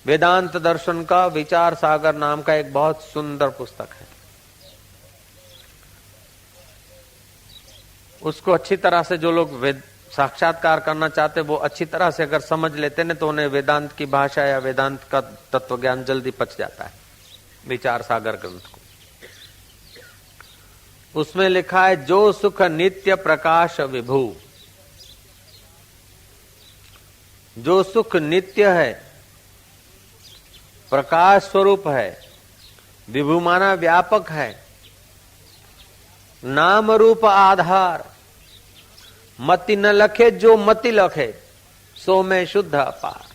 वेदांत दर्शन का विचार सागर नाम का एक बहुत सुंदर पुस्तक है। उसको अच्छी तरह से जो लोग साक्षात्कार करना चाहते वो अच्छी तरह से अगर समझ लेते न तो उन्हें वेदांत की भाषा या वेदांत का तत्व ज्ञान जल्दी पच जाता है। विचार सागर ग्रंथ को उसमें लिखा है, जो सुख नित्य प्रकाश विभू, जो सुख नित्य है, प्रकाश स्वरूप है, विभू माना व्यापक है, नाम रूप आधार, मति न लखे जो मति लखे, सो में शुद्ध अपार।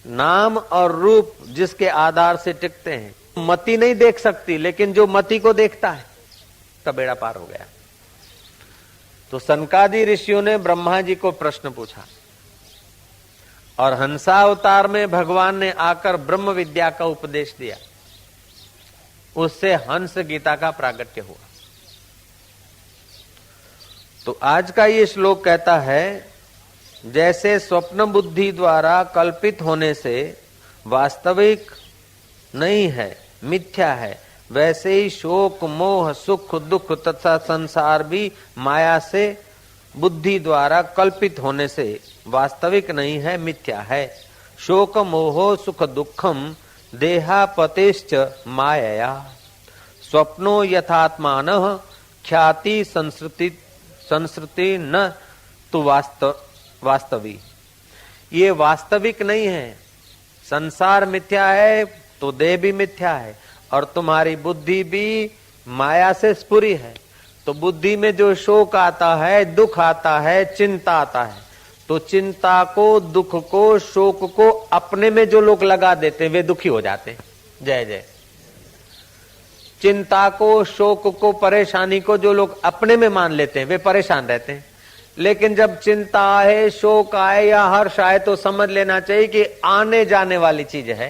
नाम और रूप जिसके आधार से टिकते हैं, मति नहीं देख सकती, लेकिन जो मति को देखता है का बेड़ा पार हो गया। तो सनकादि ऋषियों ने ब्रह्मा जी को प्रश्न पूछा और हंसावतार में भगवान ने आकर ब्रह्म विद्या का उपदेश दिया। उससे हंस गीता का प्रागट्य हुआ। तो आज का ये श्लोक कहता है, जैसे स्वप्न बुद्धि द्वारा कल्पित होने से वास्तविक नहीं है, मिथ्या है, वैसे ही शोक मोह सुख दुख तथा संसार भी माया से बुद्धि द्वारा कल्पित होने से वास्तविक नहीं है, मिथ्या है। शोक मोहो सुख दुखम देहापतेश्च मायया, स्वप्नो यथात्मानः ख्याति संस्कृति न तो वास्तवी। ये वास्तविक नहीं है। संसार मिथ्या है तो देह भी मिथ्या है और तुम्हारी बुद्धि भी माया से स्फुरी है। तो बुद्धि में जो शोक आता है, दुख आता है, चिंता आता है, तो चिंता को, दुख को, शोक को अपने में जो लोग लगा देते हैं वे दुखी हो जाते हैं। जय जय। चिंता को, शोक को, परेशानी को जो लोग अपने में मान लेते हैं वे परेशान रहते हैं। लेकिन जब चिंता आए, शोक आए या हर्ष आए तो समझ लेना चाहिए कि आने जाने वाली चीज है।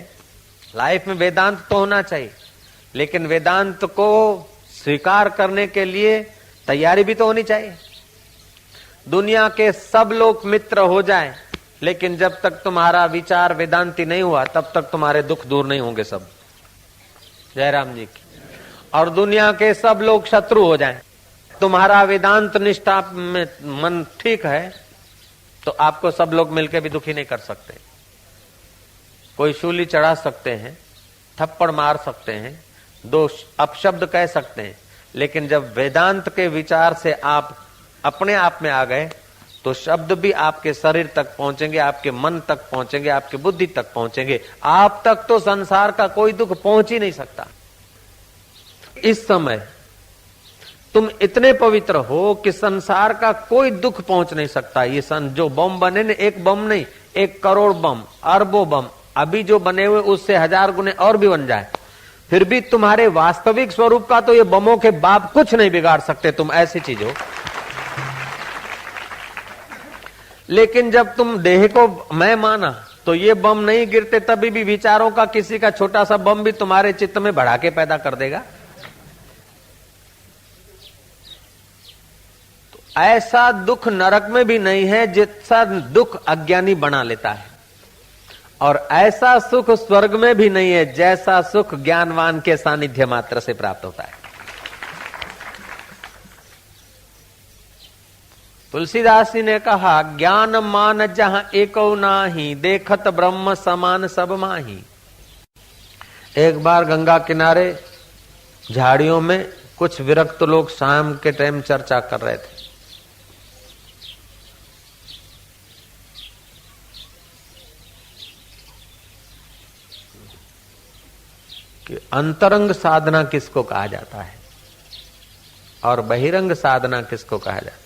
लाइफ में वेदांत तो होना चाहिए, लेकिन वेदांत को स्वीकार करने के लिए तैयारी भी तो होनी चाहिए। दुनिया के सब लोग मित्र हो जाएं, लेकिन जब तक तुम्हारा विचार वेदांती नहीं हुआ तब तक तुम्हारे दुख दूर नहीं होंगे सब। जयराम जी की। और दुनिया के सब लोग शत्रु हो जाएं, तुम्हारा वेदांत निष्ठा में मन ठीक है तो आपको सब लोग मिलकर भी दुखी नहीं कर सकते। कोई शूली चढ़ा सकते हैं, थप्पड़ मार सकते हैं, दो अपशब्द कह सकते हैं, लेकिन जब वेदांत के विचार से आप अपने आप में आ गए तो शब्द भी आपके शरीर तक पहुंचेंगे, आपके मन तक पहुंचेंगे, आपकी बुद्धि तक पहुंचेंगे। आप तक तो संसार का कोई दुख पहुंच ही नहीं सकता। इस समय तुम इतने पवित्र हो कि संसार का कोई दुख पहुंच नहीं सकता। ये जो बम बने ने, एक बम नहीं, 1 करोड़ बम, अरबों बम अभी जो बने हुए उससे 1000 गुने और भी बन जाए, फिर भी तुम्हारे वास्तविक स्वरूप का तो ये बमों के बाप कुछ नहीं बिगाड़ सकते। तुम ऐसी चीज हो। लेकिन जब तुम देह को मैं माना तो ये बम नहीं गिरते, तभी भी विचारों का किसी का छोटा सा बम भी तुम्हारे चित्त में भड़ाके पैदा कर देगा। तो ऐसा दुख नरक में भी नहीं है जितना दुख अज्ञानी बना लेता है, और ऐसा सुख स्वर्ग में भी नहीं है जैसा सुख ज्ञानवान के सानिध्य मात्र से प्राप्त होता है। तुलसीदास जी ने कहा, ज्ञान मान जहां एको नाही, देखत ब्रह्म समान सब माही। एक बार गंगा किनारे झाड़ियों में कुछ विरक्त लोग शाम के टाइम चर्चा कर रहे थे। कि अंतरंग साधना किसको कहा जाता है और बहिरंग साधना किसको कहा जाता है।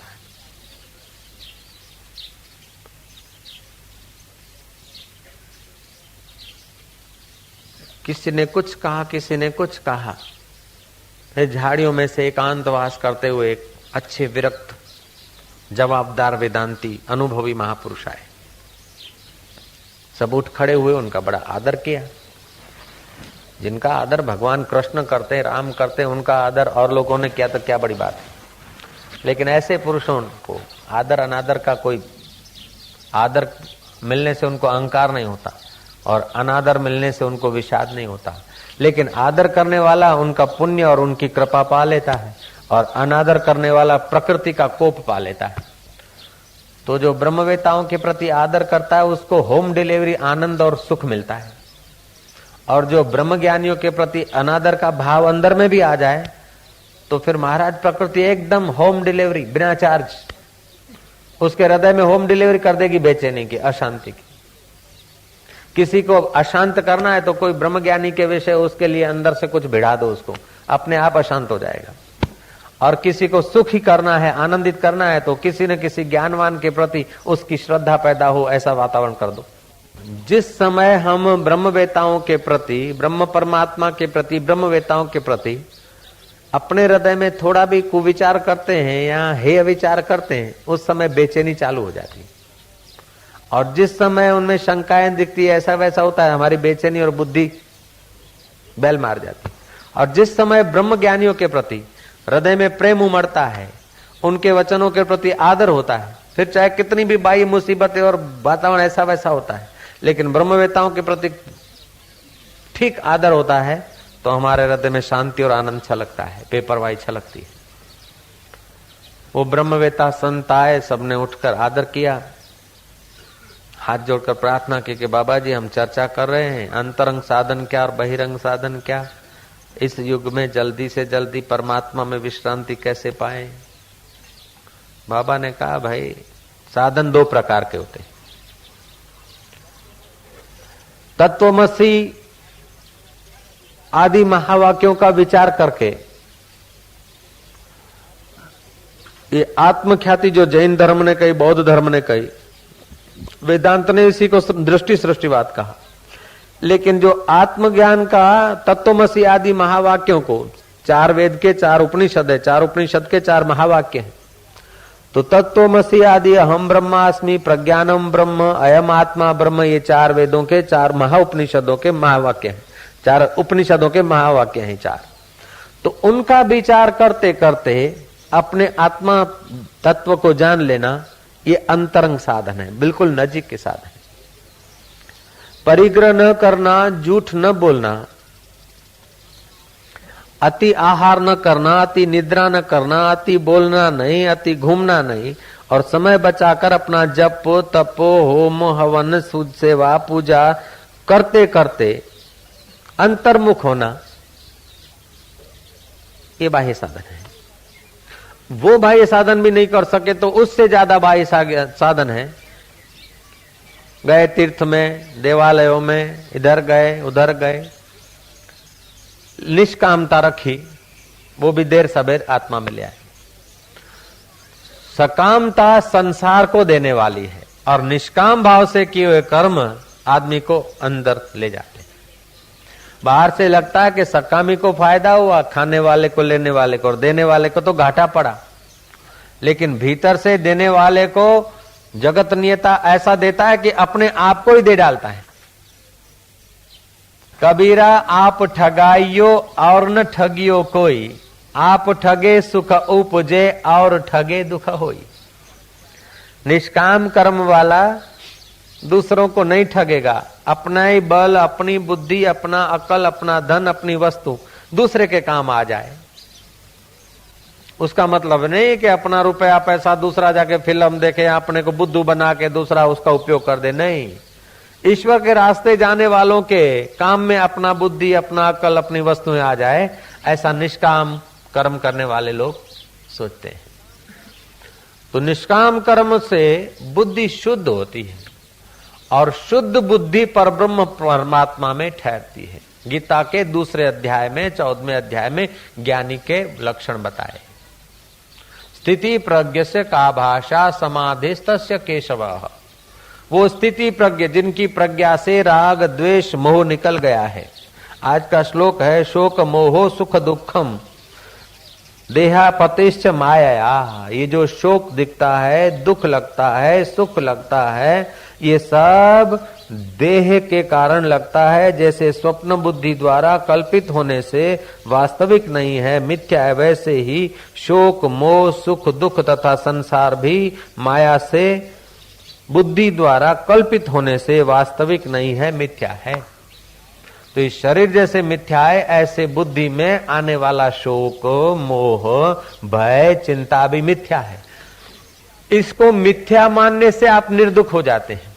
किसी ने कुछ कहा, किसी ने कुछ कहा। फिर झाड़ियों में से एकांतवास करते हुए एक अच्छे विरक्त जवाबदार वेदांती अनुभवी महापुरुष आए। सब उठ खड़े हुए, उनका बड़ा आदर किया। जिनका आदर भगवान कृष्ण करते, राम करते, उनका आदर और लोगों ने किया तो क्या बड़ी बात है। लेकिन ऐसे पुरुषों को आदर अनादर का कोई आदर मिलने से उनको अहंकार नहीं होता। और अनादर मिलने से उनको विषाद नहीं होता। लेकिन आदर करने वाला उनका पुण्य और उनकी कृपा पा लेता है, और अनादर करने वाला प्रकृति का कोप पा लेता है। तो जो ब्रह्मवेताओं के प्रति आदर करता है उसको होम डिलीवरी आनंद और सुख मिलता है, और जो ब्रह्मज्ञानियों के प्रति अनादर का भाव अंदर में भी आ जाए तो फिर महाराज प्रकृति एकदम होम डिलीवरी बिना चार्ज उसके हृदय में होम डिलीवरी कर देगी, बेचैनी की, अशांति की। किसी को अशांत करना है तो कोई ब्रह्मज्ञानी के विषय उसके लिए अंदर से कुछ भिड़ा दो, उसको अपने आप अशांत हो जाएगा। और किसी को सुखी करना है, आनंदित करना है, तो किसी न किसी ज्ञानवान के प्रति उसकी श्रद्धा पैदा हो ऐसा वातावरण कर दो। जिस समय हम ब्रह्मवेताओं के प्रति, ब्रह्म परमात्मा के प्रति, ब्रह्मवेताओं के प्रति अपने हृदय में थोड़ा भी कुविचार करते हैं या हेय विचार करते हैं, उस समय बेचैनी चालू हो जाती है। और जिस समय उनमें शंकाएं दिखती है, ऐसा वैसा होता है, हमारी बेचैनी और बुद्धि बैल मार जाती है। और जिस समय ब्रह्म ज्ञानियों के प्रति हृदय में प्रेम उमड़ता है, उनके वचनों के प्रति आदर होता है, फिर चाहे कितनी भी बाह्य मुसीबतें और वातावरण ऐसा वैसा होता है, लेकिन ब्रह्मवेताओं के प्रति ठीक आदर होता है, तो हमारे हृदय में शांति और आनंद छलकता है, बेपरवाही छलकती है। वो ब्रह्मवेता संत आए, सबने उठकर आदर किया, हाथ जोड़कर प्रार्थना की कि बाबा जी हम चर्चा कर रहे हैं अंतरंग साधन क्या और बहिरंग साधन क्या, इस युग में जल्दी से जल्दी परमात्मा में विश्रांति कैसे पाए। बाबा ने कहा भाई साधन दो प्रकार के होते, तत्वमसी आदि महावाक्यों का विचार करके, ये आत्मख्याति जो जैन धर्म ने कही, बौद्ध धर्म ने कही, वेदांत ने इसी को दृष्टि सृष्टिवाद कहा। लेकिन जो आत्मज्ञान का तत्वमसी आदि महावाक्यों को, चार वेद के चार उपनिषद है, चार उपनिषद के चार महावाक्य हैं, तो तत्वमसी आदि अहम ब्रह्मास्मि, प्रज्ञानम ब्रह्म, अयम आत्मा ब्रह्म, ये चार वेदों के चार महाउपनिषदों के महावाक्य हैं, चार उपनिषदों के महावाक्य हैं चार। तो उनका विचार करते करते अपने आत्मा तत्व को जान लेना, ये अंतरंग साधन है, बिल्कुल नजीक के साधन है। परिग्रह न करना, झूठ न बोलना, अति आहार न करना, अति निद्रा न करना, अति बोलना नहीं, अति घूमना नहीं, और समय बचाकर अपना जप तपो होम हवन सूद सेवा पूजा करते करते अंतर्मुख होना, ये बाह्य साधन है। वो बाह्य साधन भी नहीं कर सके तो उससे ज्यादा बाह्य साधन है। गए तीर्थ में, देवालयों में, इधर गए उधर गए, निष्कामता रखी, वो भी देर सबेर आत्मा में ले आए। सकामता संसार को देने वाली है, और निष्काम भाव से किए हुए कर्म आदमी को अंदर ले जाते हैं। बाहर से लगता है कि सकामी को फायदा हुआ, खाने वाले को, लेने वाले को, और देने वाले को तो घाटा पड़ा, लेकिन भीतर से देने वाले को जगत नियता ऐसा देता है कि अपने आप को ही दे डालता है। कबीरा आप ठगाइयो और न ठगियो कोई, आप ठगे सुख उपजे और ठगे दुख होई। निष्काम कर्म वाला दूसरों को नहीं ठगेगा, अपना ही बल, अपनी बुद्धि, अपना अकल, अपना धन, अपनी वस्तु दूसरे के काम आ जाए। उसका मतलब नहीं कि अपना रुपया पैसा दूसरा जाके फिल्म देखे, अपने को बुद्धू बना के दूसरा उसका उपयोग कर दे, नहीं। ईश्वर के रास्ते जाने वालों के काम में अपना बुद्धि, अपना अकल, अपनी वस्तुएं आ जाए, ऐसा निष्काम कर्म करने वाले लोग सोचते हैं। तो निष्काम कर्म से बुद्धि शुद्ध होती है, और शुद्ध बुद्धि परब्रह्म परमात्मा में ठहरती है। गीता के दूसरे अध्याय में, 14वें अध्याय में ज्ञानी के लक्षण बताए। स्थिति प्रज्ञ से का भाषा समाधिस्तस्य केशवः, वो स्थिति प्रज्ञ जिनकी प्रज्ञा से राग द्वेष मोह निकल गया है। आज का श्लोक है, शोक मोहो सुख दुखम देहापतिश्च माया। ये जो शोक दिखता है, दुख लगता है, सुख लगता है, ये सब देह के कारण लगता है। जैसे स्वप्न बुद्धि द्वारा कल्पित होने से वास्तविक नहीं है, मिथ्या है, वैसे ही शोक मोह सुख दुख तथा संसार भी माया से बुद्धि द्वारा कल्पित होने से वास्तविक नहीं है, मिथ्या है। तो इस शरीर जैसे मिथ्या है, ऐसे बुद्धि में आने वाला शोक, मोह, भय, चिंता भी मिथ्या है। इसको मिथ्या मानने से आप निर्दुख हो जाते हैं।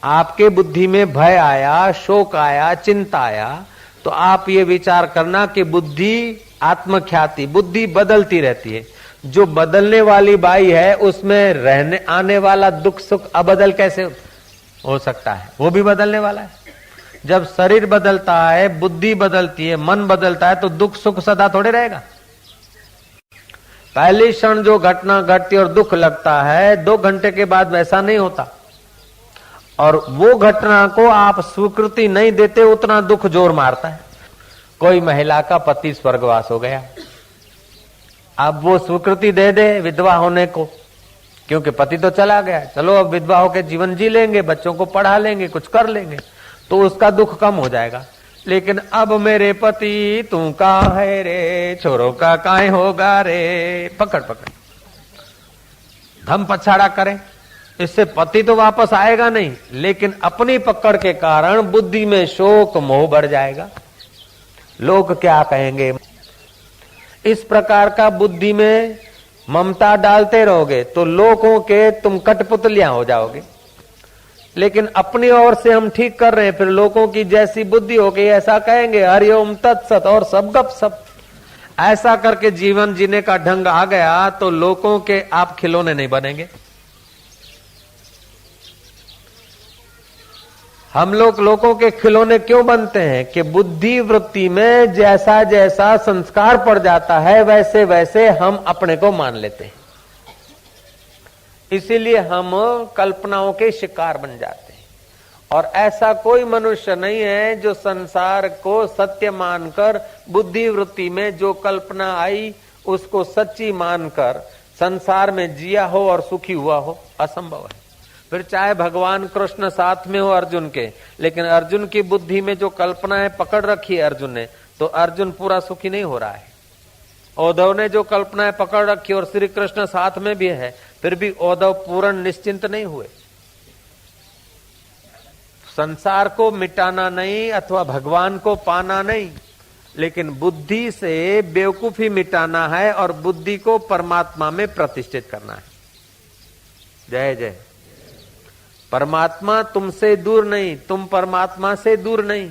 आपके बुद्धि में भय आया, शोक आया, चिंता आया, तो आप ये विचार करना कि बुद्धि आत्मख्याति, बुद्धि बदलती रहती है। जो बदलने वाली बाई है उसमें रहने आने वाला दुख सुख अबदल कैसे हो सकता है? वो भी बदलने वाला है। जब शरीर बदलता है, बुद्धि बदलती है, मन बदलता है, तो दुख सुख सदा थोड़े रहेगा। पहली क्षण जो घटना घटती और दुख लगता है, 2 घंटे के बाद वैसा नहीं होता। और वो घटना को आप स्वीकृति नहीं देते, उतना दुख जोर मारता है। कोई महिला का पति स्वर्गवास हो गया, अब वो स्वीकृति दे दे विधवा होने को, क्योंकि पति तो चला गया, चलो अब विधवा होकर जीवन जी लेंगे, बच्चों को पढ़ा लेंगे, कुछ कर लेंगे, तो उसका दुख कम हो जाएगा। लेकिन अब मेरे पति तू का है रे, छोरों का काहे होगा रे, पकड़ पकड़ धम पछाड़ा करें, इससे पति तो वापस आएगा नहीं, लेकिन अपनी पकड़ के कारण बुद्धि में शोक मोह बढ़ जाएगा। लोग क्या कहेंगे, इस प्रकार का बुद्धि में ममता डालते रहोगे तो लोगों के तुम कठपुतलियां हो जाओगे। लेकिन अपनी ओर से हम ठीक कर रहे हैं, फिर लोगों की जैसी बुद्धि हो गई ऐसा कहेंगे, हरिओम तत्सत, और सब गप सब। ऐसा करके जीवन जीने का ढंग आ गया तो लोगों के आप खिलौने नहीं बनेंगे। हम लोगों के खिलौने क्यों बनते हैं कि बुद्धि वृत्ति में जैसा जैसा संस्कार पड़ जाता है वैसे वैसे हम अपने को मान लेते हैं। इसीलिए हम कल्पनाओं के शिकार बन जाते हैं। और ऐसा कोई मनुष्य नहीं है जो संसार को सत्य मानकर, बुद्धि वृत्ति में जो कल्पना आई उसको सच्ची मानकर संसार में जिया हो और सुखी हुआ हो, असंभव है। फिर चाहे भगवान कृष्ण साथ में हो अर्जुन के, लेकिन अर्जुन की बुद्धि में जो कल्पनाएं पकड़ रखी है अर्जुन ने, तो अर्जुन पूरा सुखी नहीं हो रहा है। उद्धव ने जो कल्पनाएं पकड़ रखी और श्री कृष्ण साथ में भी है, फिर भी उद्धव पूर्ण निश्चिंत नहीं हुए। संसार को मिटाना नहीं अथवा भगवान को पाना नहीं, लेकिन बुद्धि से बेवकूफी मिटाना है और बुद्धि को परमात्मा में प्रतिष्ठित करना है। जय जय। परमात्मा तुमसे दूर नहीं, तुम परमात्मा से दूर नहीं।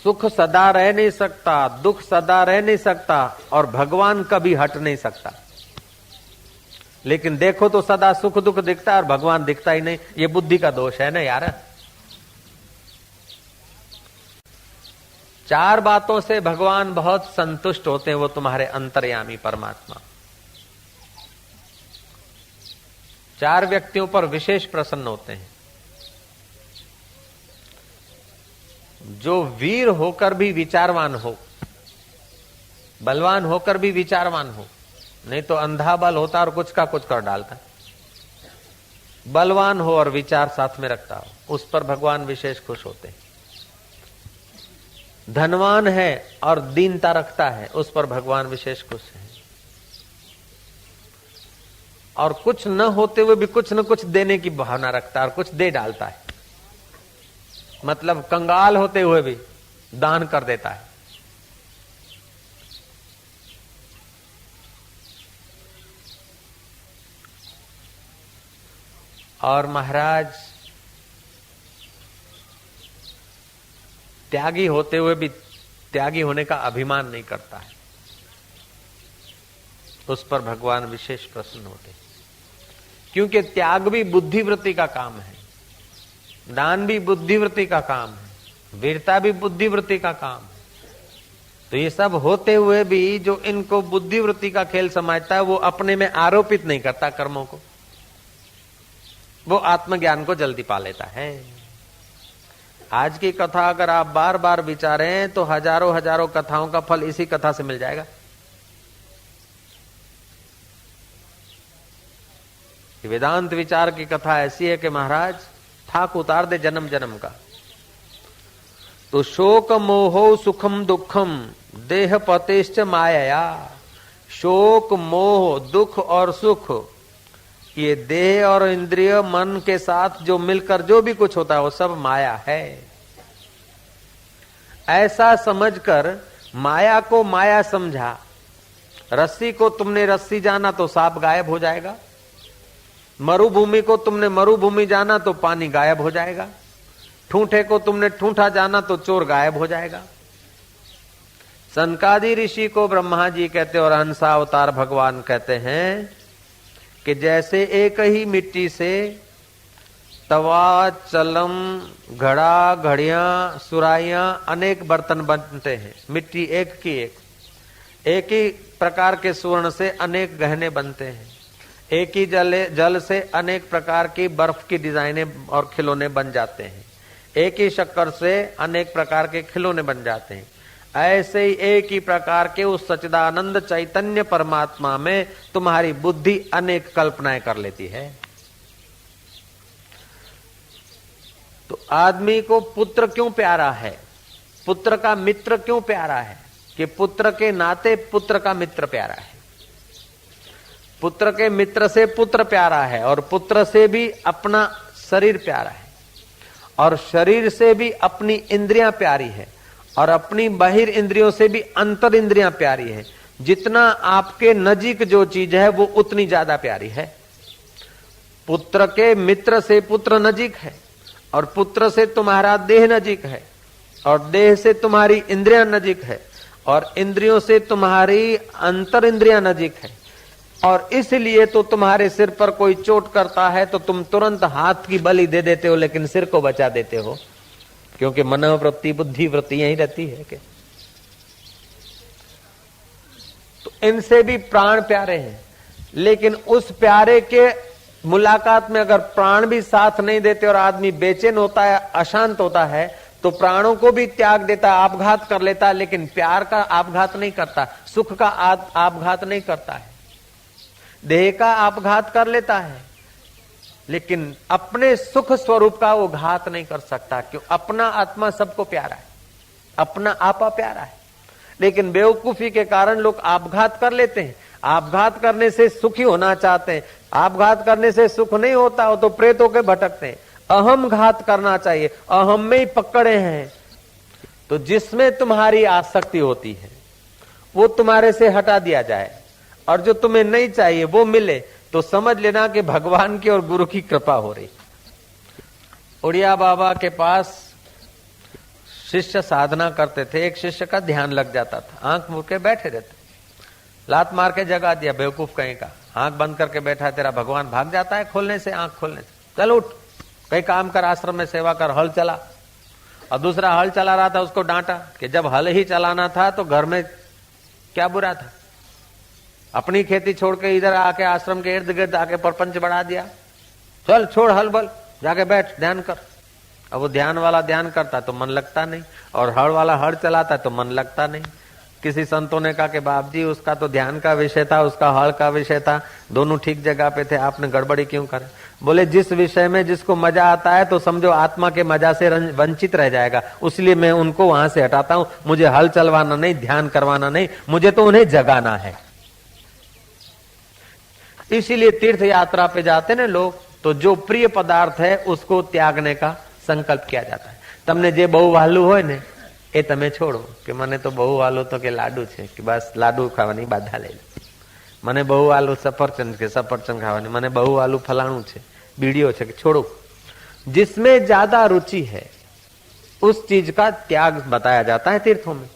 सुख सदा रह नहीं सकता, दुख सदा रह नहीं सकता, और भगवान कभी हट नहीं सकता। लेकिन देखो तो सदा सुख दुख दिखता है और भगवान दिखता ही नहीं। ये बुद्धि का दोष है ना यार। 4 बातों से भगवान बहुत संतुष्ट होते हैं, वो तुम्हारे अंतर्यामी परमात्मा। 4 व्यक्तियों पर विशेष प्रसन्न होते हैं। जो वीर होकर भी विचारवान हो, बलवान होकर भी विचारवान हो, नहीं तो अंधा बल होता और कुछ का कुछ कर डालता। बलवान हो और विचार साथ में रखता हो, उस पर भगवान विशेष खुश होते हैं। धनवान है और दीनता रखता है, उस पर भगवान विशेष खुश है। और कुछ न होते हुए भी कुछ न कुछ देने की भावना रखता है और कुछ दे डालता है। मतलब कंगाल होते हुए भी दान कर देता है। और महाराज त्यागी होते हुए भी त्यागी होने का अभिमान नहीं करता है, उस पर भगवान विशेष प्रसन्न होते हैं। क्योंकि त्याग भी बुद्धिवृत्ति का काम है, दान भी बुद्धिवृत्ति का काम है, वीरता भी बुद्धिवृत्ति का काम है। तो ये सब होते हुए भी जो इनको बुद्धिवृत्ति का खेल समझता है, वो अपने में आरोपित नहीं करता कर्मों को, वो आत्मज्ञान को जल्दी पा लेता है। आज की कथा अगर आप बार बार विचारें तो हजारों हजारों कथाओं का फल इसी कथा से मिल जाएगा। वेदांत विचार की कथा ऐसी है कि महाराज ठाक उतार दे जन्म जन्म का। तो शोक मोहो सुखम दुखम देह पतेश्च माया, शोक, मोह, दुख और सुख, ये देह और इंद्रिय मन के साथ जो मिलकर जो भी कुछ होता है वो सब माया है। ऐसा समझकर माया को माया समझा। रस्सी को तुमने रस्सी जाना तो सांप गायब हो जाएगा, मरुभूमि को तुमने मरुभूमि जाना तो पानी गायब हो जाएगा, ठूंठे को तुमने ठूंठा जाना तो चोर गायब हो जाएगा। सनकादि ऋषि को ब्रह्मा जी कहते और हंसा अवतार भगवान कहते हैं कि जैसे एक ही मिट्टी से तवा, चलम, घड़ा, घड़ियां, सुराइयां, अनेक बर्तन बनते हैं। मिट्टी एक की एक ही प्रकार के स्वर्ण से अनेक गहने बनते हैं। एक ही जल से अनेक प्रकार की बर्फ की डिजाइनें और खिलौने बन जाते हैं। एक ही शक्कर से अनेक प्रकार के खिलौने बन जाते हैं। ऐसे ही एक ही प्रकार के उस सच्चिदानंद चैतन्य परमात्मा में तुम्हारी बुद्धि अनेक कल्पनाएं कर लेती है। तो आदमी को पुत्र क्यों प्यारा है, पुत्र का मित्र क्यों प्यारा है? कि पुत्र के नाते पुत्र का मित्र प्यारा है, पुत्र के मित्र से पुत्र प्यारा है, और पुत्र से भी अपना शरीर प्यारा है, और शरीर से भी अपनी इंद्रियां प्यारी है, और अपनी बाहिर इंद्रियों से भी अंतर इंद्रियां प्यारी है। जितना आपके नजीक जो चीज है वो उतनी ज्यादा प्यारी है। पुत्र के मित्र से पुत्र नजीक है, और पुत्र से तुम्हारा देह नजीक है, और देह से तुम्हारी इंद्रियां नजीक है, और इंद्रियों से तुम्हारी अंतर इंद्रियां नजीक है। और इसलिए तो तुम्हारे सिर पर कोई चोट करता है तो तुम तुरंत हाथ की बलि दे देते हो, लेकिन सिर को बचा देते हो, क्योंकि मनोवृत्ति, बुद्धि वृत्ति यही रहती है। कि तो इनसे भी प्राण प्यारे हैं, लेकिन उस प्यारे के मुलाकात में अगर प्राण भी साथ नहीं देते और आदमी बेचैन होता है, अशांत होता है, तो प्राणों को भी त्याग देता, आपघात कर लेता, लेकिन प्यार का आपघात नहीं करता, सुख का आपघात नहीं करता है। देह का आपघात कर लेता है, लेकिन अपने सुख स्वरूप का वो घात नहीं कर सकता। क्यों? अपना आत्मा सबको प्यारा है, अपना आपा प्यारा है। लेकिन बेवकूफी के कारण लोग आपघात कर लेते हैं। आपघात करने से सुखी होना चाहते हैं, आपघात करने से सुख नहीं होता हो तो प्रेत होकर भटकते हैं। अहम घात करना चाहिए, अहम में ही पकड़े हैं। तो जिसमें तुम्हारी आसक्ति होती है वो तुम्हारे से हटा दिया जाए, और जो तुम्हें नहीं चाहिए वो मिले, तो समझ लेना कि भगवान की और गुरु की कृपा हो रही। उड़िया बाबा के पास शिष्य साधना करते थे, एक शिष्य का ध्यान लग जाता था, आंख मूंद के बैठे रहते, लात मार के जगा दिया, बेवकूफ कहीं का, आंख बंद करके बैठा, तेरा भगवान भाग जाता है खोलने से, आंख खोलने से, चल उठ, कई काम कर, आश्रम में सेवा कर, हल चला। और दूसरा हल चला रहा था, उसको डांटा कि जब हल ही चलाना था तो घर में क्या बुरा था, अपनी खेती छोड़ के इधर आके आश्रम के इर्द गिर्द आके परपंच बढ़ा दिया, चल छोड़ हल बल, जाके बैठ ध्यान कर। अब वो ध्यान वाला ध्यान करता तो मन लगता नहीं, और हड़ वाला हड़ चलाता तो मन लगता नहीं। किसी संतों ने कहा कि बाप जी उसका तो ध्यान का विषय था, उसका हड़ का विषय था, दोनों ठीक जगह पे थे, आपने गड़बड़ी क्यों करे? बोले जिस विषय में जिसको मजा आता है तो समझो आत्मा के मजा से वंचित रह जाएगा, इसलिए मैं उनको वहां से हटाता हूं। मुझे हल चलवाना नहीं, ध्यान करवाना नहीं, मुझे तो उन्हें जगाना है। इसीलिए तीर्थ यात्रा पे जाते ना लोग, तो जो प्रिय पदार्थ है उसको त्यागने का संकल्प किया जाता है। तमने जे बहु वालू होय ने એ તમે છોડો, કે મને તો બહુ વાલો તો કે લાડુ છે, કે બસ લાડુ ખાવાની બાધા લઈ લો, મને બહુ વાલું સફરચંદ કે સફરચંદ ખાવાની, મને બહુ વાલું ફલાણું છે, બીડીઓ છે, કે छोड़ो। जिसमें ज्यादा रुचि है उस चीज का त्याग बताया जाता है तीर्थों में।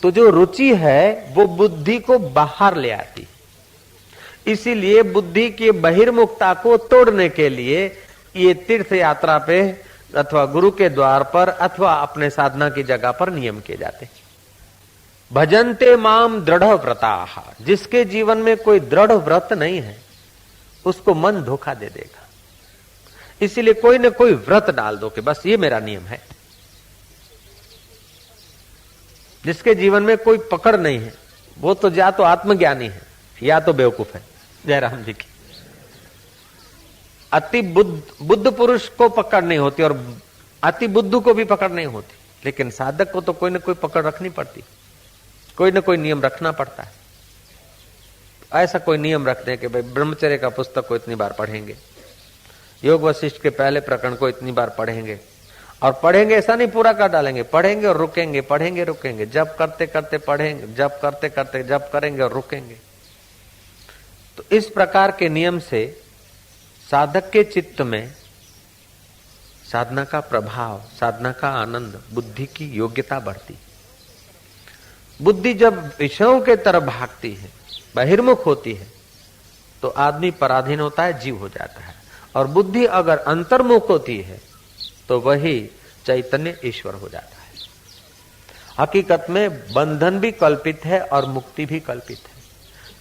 तो जो रुचि है वो बुद्धि को बाहर ले आती, इसीलिए बुद्धि की बहिर्मुखता को तोड़ने के लिए ये तीर्थ यात्रा पे अथवा गुरु के द्वार पर अथवा अपने साधना की जगह पर नियम किए जाते। भजन्ते माम दृढ़ व्रताः, जिसके जीवन में कोई दृढ़ व्रत नहीं है उसको मन धोखा दे देगा। इसीलिए कोई न कोई व्रत डाल दो कि बस ये मेरा नियम है। जिसके जीवन में कोई पकड़ नहीं है वो तो या तो आत्मज्ञानी है या तो बेवकूफ है। जयराम जी की अति बुद्ध पुरुष को पकड़ नहीं होती और अति बुद्धू को भी पकड़ नहीं होती, लेकिन साधक को तो कोई न कोई पकड़ रखनी पड़ती, कोई न कोई नियम रखना पड़ता है। ऐसा कोई नियम रखते हैं कि भाई ब्रह्मचर्य का पुस्तक को इतनी बार पढ़ेंगे, योग वशिष्ठ के पहले प्रकरण को इतनी बार पढ़ेंगे, और पढ़ेंगे ऐसा नहीं पूरा कर डालेंगे, पढ़ेंगे और रुकेंगे, पढ़ेंगे रुकेंगे, जब करते करते पढ़ेंगे, जब करते करते जब करेंगे और रुकेंगे। तो इस प्रकार के नियम से साधक के चित्त में साधना का प्रभाव, साधना का आनंद, बुद्धि की योग्यता बढ़ती। बुद्धि जब विषयों के तरफ भागती है, बहिर्मुख होती है, तो आदमी पराधीन होता है, जीव हो जाता है। और बुद्धि अगर अंतर्मुख होती है तो वही चैतन्य ईश्वर हो जाता है। हकीकत में बंधन भी कल्पित है और मुक्ति भी कल्पित है।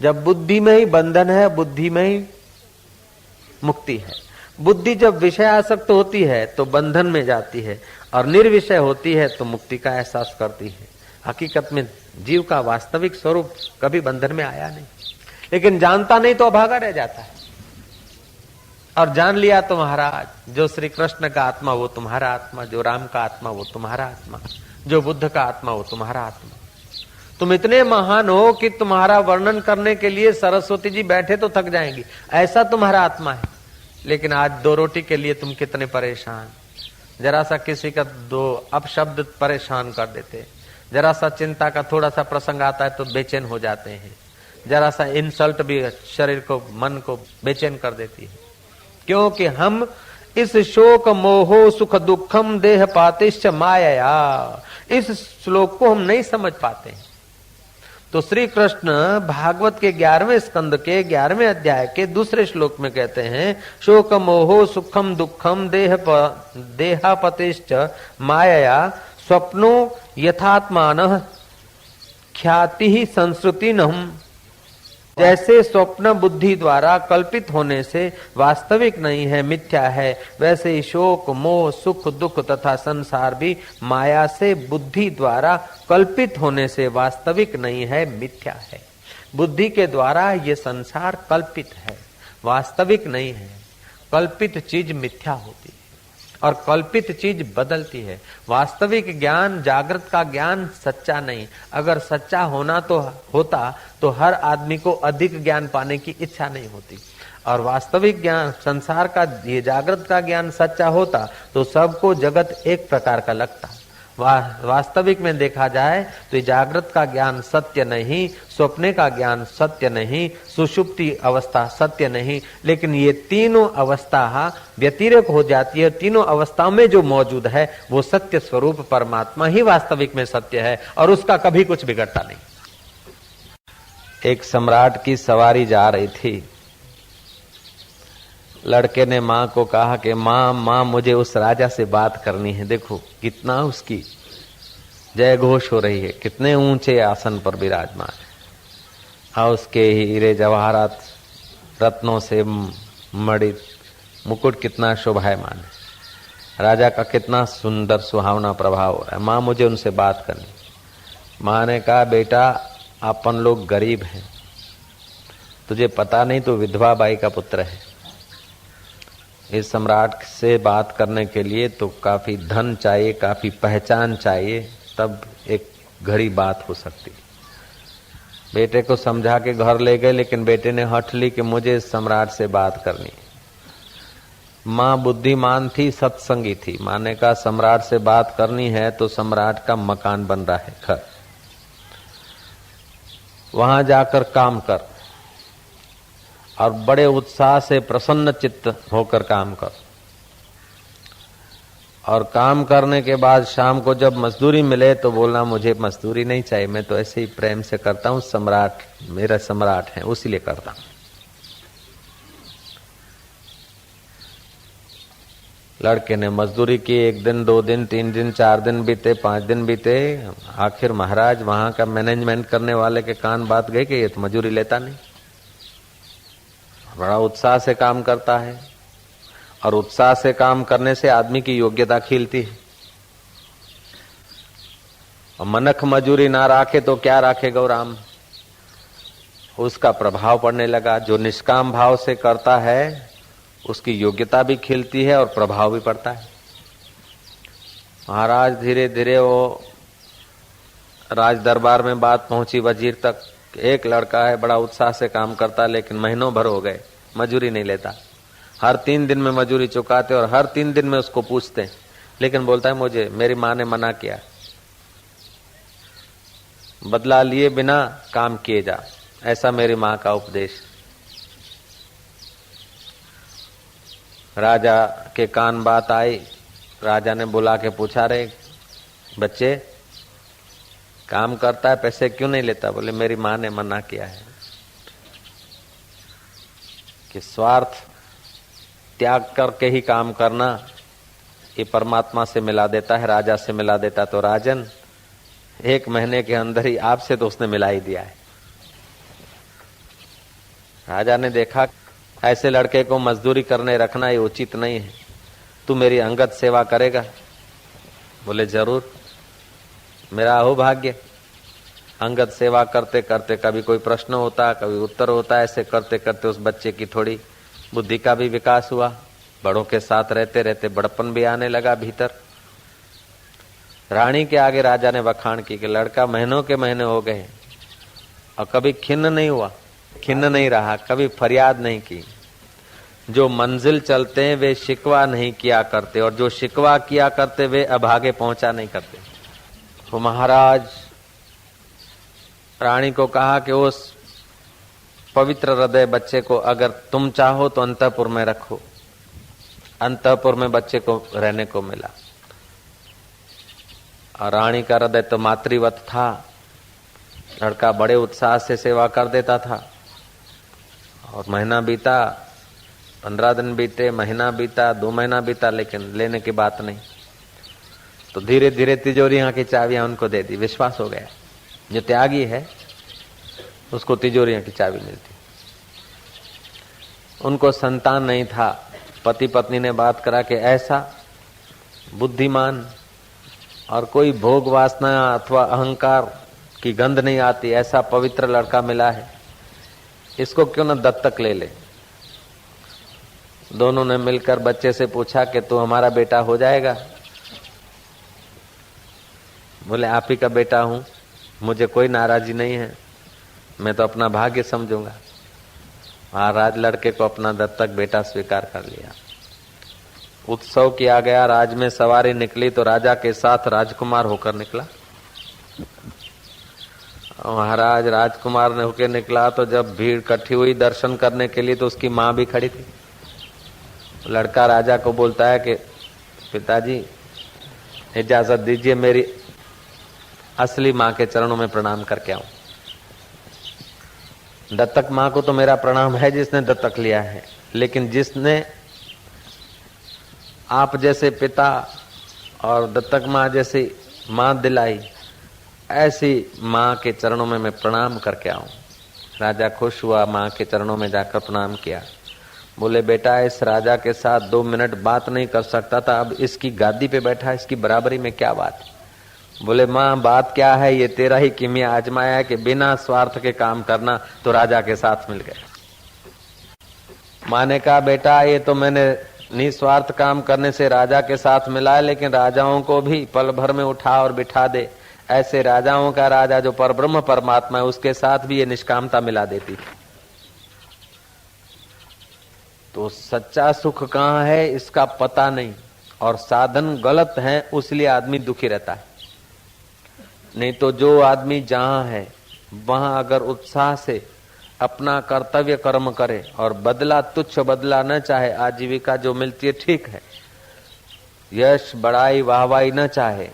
जब बुद्धि में ही बंधन है, बुद्धि में ही मुक्ति है। बुद्धि जब विषय आसक्त होती है तो बंधन में जाती है, और निर्विषय होती है तो मुक्ति का एहसास करती है। हकीकत में जीव का वास्तविक स्वरूप कभी बंधन में आया नहीं, लेकिन जानता नहीं तो अभागा रह जाता है। और जान लिया तो महाराज, जो श्री कृष्ण का आत्मा वो तुम्हारा आत्मा, जो राम का आत्मा वो तुम्हारा आत्मा, जो बुद्ध का आत्मा वो तुम्हारा आत्मा। तुम इतने महान हो कि तुम्हारा वर्णन करने के लिए सरस्वती जी बैठे तो थक जाएंगी, ऐसा तुम्हारा आत्मा है। लेकिन आज 2 रोटी के लिए तुम कितने परेशान, जरा सा किसी का 2 अपशब्द परेशान कर देते, जरा सा चिंता का थोड़ा सा प्रसंग आता है तो बेचैन हो जाते हैं, जरा सा इंसल्ट भी शरीर को, मन को बेचैन कर देती है। क्योंकि हम इस शोक मोहो सुख दुखम देह पातिश्च माया, इस श्लोक को हम नहीं समझ पाते हैं। तो श्री कृष्ण भागवत के 11वें स्कंद के 11वें अध्याय के दूसरे श्लोक में कहते हैं, शोक मोहो सुखम दुखम देहापतिश्च माया स्वप्नो यथात्मान ख्याति ही संस्कृति नहम। जैसे स्वप्न बुद्धि द्वारा कल्पित होने से वास्तविक नहीं है, मिथ्या है, वैसे ही शोक मोह सुख दुख तथा संसार भी माया से बुद्धि द्वारा कल्पित होने से वास्तविक नहीं है, मिथ्या है। बुद्धि के द्वारा ये संसार कल्पित है, वास्तविक नहीं है। कल्पित चीज मिथ्या होती है और कल्पित चीज बदलती है। वास्तविक ज्ञान, जागृत का ज्ञान सच्चा नहीं। अगर सच्चा होना तो होता तो हर आदमी को अधिक ज्ञान पाने की इच्छा नहीं होती। और वास्तविक ज्ञान, संसार का ये जागृत का ज्ञान सच्चा होता तो सबको जगत एक प्रकार का लगता। वास्तविक में देखा जाए तो जागृत का ज्ञान सत्य नहीं, स्वप्ने का ज्ञान सत्य नहीं, सुषुप्ति अवस्था सत्य नहीं, लेकिन ये तीनों अवस्था व्यतिरेक हो जाती है। तीनों अवस्थाओं में जो मौजूद है वो सत्य स्वरूप परमात्मा ही वास्तविक में सत्य है और उसका कभी कुछ बिगड़ता नहीं। एक सम्राट की सवारी जा रही थी। लड़के ने माँ को कहा कि माँ मुझे उस राजा से बात करनी है। देखो कितना उसकी जय घोष हो रही है, कितने ऊंचे आसन पर विराजमान है, हाँ उसके हीरे जवाहरात रत्नों से मड़ित मुकुट कितना शोभायमान है, राजा का कितना सुंदर सुहावना प्रभाव हो रहा है। माँ मुझे उनसे बात करनी। माँ ने कहा बेटा अपन लोग गरीब हैं, तुझे पता नहीं तो विधवा बाई का पुत्र है। इस सम्राट से बात करने के लिए तो काफी धन चाहिए, काफी पहचान चाहिए, तब एक घड़ी बात हो सकती। बेटे को समझा के घर ले गए, लेकिन बेटे ने हठ ली कि मुझे इस सम्राट से बात करनी। माँ बुद्धिमान थी, सत्संगी थी। माँ ने कहा सम्राट से बात करनी है तो सम्राट का मकान बन रहा है, घर, वहां जाकर काम कर और बड़े उत्साह से प्रसन्न चित्त होकर काम कर। और काम करने के बाद शाम को जब मजदूरी मिले तो बोलना मुझे मजदूरी नहीं चाहिए, मैं तो ऐसे ही प्रेम से करता हूँ, सम्राट मेरा सम्राट है उसी लिए करता हूँ। लड़के ने मजदूरी की। 1 दिन 2 दिन 3 दिन 4 दिन बीते, 5 दिन बीते। आखिर महाराज वहां का मैनेजमेंट करने वाले के कान बात गई कि ये तो मजदूरी लेता नहीं, बड़ा उत्साह से काम करता है। और उत्साह से काम करने से आदमी की योग्यता खिलती है। और मनख मजूरी ना राखे तो क्या राखे गौराम, उसका प्रभाव पड़ने लगा। जो निष्काम भाव से करता है उसकी योग्यता भी खिलती है और प्रभाव भी पड़ता है। महाराज धीरे धीरे वो राज दरबार में बात पहुंची वजीर तक एक लड़का है, बड़ा उत्साह से काम करता, लेकिन महीनों भर हो गए मजूरी नहीं लेता। हर 3 दिन में मजूरी चुकाते और हर 3 दिन में उसको पूछते, लेकिन बोलता है मुझे मेरी माँ ने मना किया, बदला लिए बिना काम किए जा, ऐसा मेरी माँ का उपदेश। राजा के कान बात आई। राजा ने बुला के पूछा, रे बच्चे, काम करता है पैसे क्यों नहीं लेता? बोले मेरी माँ ने मना किया है कि स्वार्थ त्याग करके ही काम करना ये परमात्मा से मिला देता है, राजा से मिला देता। तो राजन, 1 महीने के अंदर ही आपसे तो उसने मिला ही दिया है। राजा ने देखा ऐसे लड़के को मजदूरी करने रखना ये उचित नहीं है, तू मेरी अंगत सेवा करेगा? बोले जरूर, मेरा अहोभाग्य। अंगत सेवा करते करते कभी कोई प्रश्न होता, कभी उत्तर होता, ऐसे करते करते उस बच्चे की थोड़ी बुद्धि का भी विकास हुआ। बड़ों के साथ रहते रहते बड़पन भी आने लगा भीतर। रानी के आगे राजा ने बखान की कि लड़का महीनों के महीने हो गए और कभी खिन्न नहीं हुआ, खिन्न नहीं रहा, कभी फरियाद नहीं की। जो मंजिल चलते हैं वे शिकवा नहीं किया करते, और जो शिकवा किया करते वे अभागे पहुंचा नहीं करते। तो महाराज रानी को कहा कि उस पवित्र हृदय बच्चे को अगर तुम चाहो तो अंतःपुर में रखो। अंतःपुर में बच्चे को रहने को मिला। और रानी का हृदय तो मातृवत था। लड़का बड़े उत्साह से सेवा कर देता था। और महीना बीता, 15 दिन बीते, महीना बीता, 2 महीना बीता, लेकिन लेने की बात नहीं। तो धीरे धीरे तिजोरियां की चाबियां उनको दे दी। विश्वास हो गया जो त्यागी है उसको तिजोरियां की चाबी मिलती। उनको संतान नहीं था। पति पत्नी ने बात करा कि ऐसा बुद्धिमान और कोई भोग वासना अथवा अहंकार की गंध नहीं आती, ऐसा पवित्र लड़का मिला है, इसको क्यों न दत्तक ले ले। दोनों ने मिलकर बच्चे से पूछा कि तू हमारा बेटा हो जाएगा? बोले आप ही का बेटा हूं, मुझे कोई नाराजी नहीं है, मैं तो अपना भाग्य समझूंगा। महाराज लड़के को अपना दत्तक बेटा स्वीकार कर लिया। उत्सव किया गया। राज में सवारी निकली तो राजा के साथ राजकुमार होकर निकला। महाराज राजकुमार ने होकर निकला तो जब भीड़ इकट्ठी हुई दर्शन करने के लिए तो उसकी माँ भी खड़ी थी। लड़का राजा को बोलता है कि पिताजी इजाजत दीजिए, मेरी असली माँ के चरणों में प्रणाम करके आऊं। दत्तक माँ को तो मेरा प्रणाम है जिसने दत्तक लिया है, लेकिन जिसने आप जैसे पिता और दत्तक माँ जैसी माँ दिलाई, ऐसी माँ के चरणों में मैं प्रणाम करके आऊं। राजा खुश हुआ, माँ के चरणों में जाकर प्रणाम किया। बोले बेटा, इस राजा के साथ 2 मिनट बात नहीं कर सकता था, अब इसकी गादी पे बैठा, इसकी बराबरी में क्या बात? बोले माँ बात क्या है, ये तेरा ही किमिया आजमाया है कि बिना स्वार्थ के काम करना, तो राजा के साथ मिल गए। माँ ने कहा बेटा, ये तो मैंने निस्वार्थ काम करने से राजा के साथ मिला है, लेकिन राजाओं को भी पल भर में उठा और बिठा दे, ऐसे राजाओं का राजा जो परब्रह्म परमात्मा है उसके साथ भी ये निष्कामता मिला देती थी। तो सच्चा सुख कहाँ है इसका पता नहीं, और साधन गलत है उसलिए आदमी दुखी रहता है। नहीं तो जो आदमी जहां है वहां अगर उत्साह से अपना कर्तव्य कर्म करे और बदला तुच्छ बदला न चाहे, आजीविका जो मिलती है ठीक है, यश बड़ाई वाहवाही न चाहे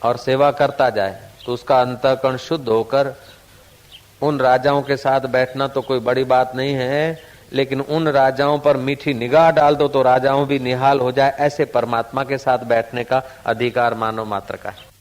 और सेवा करता जाए, तो उसका अंतःकरण शुद्ध होकर उन राजाओं के साथ बैठना तो कोई बड़ी बात नहीं है, लेकिन उन राजाओं पर मीठी निगाह डाल दो तो राजाओं भी निहाल हो जाए, ऐसे परमात्मा के साथ बैठने का अधिकार मानव मात्र का है।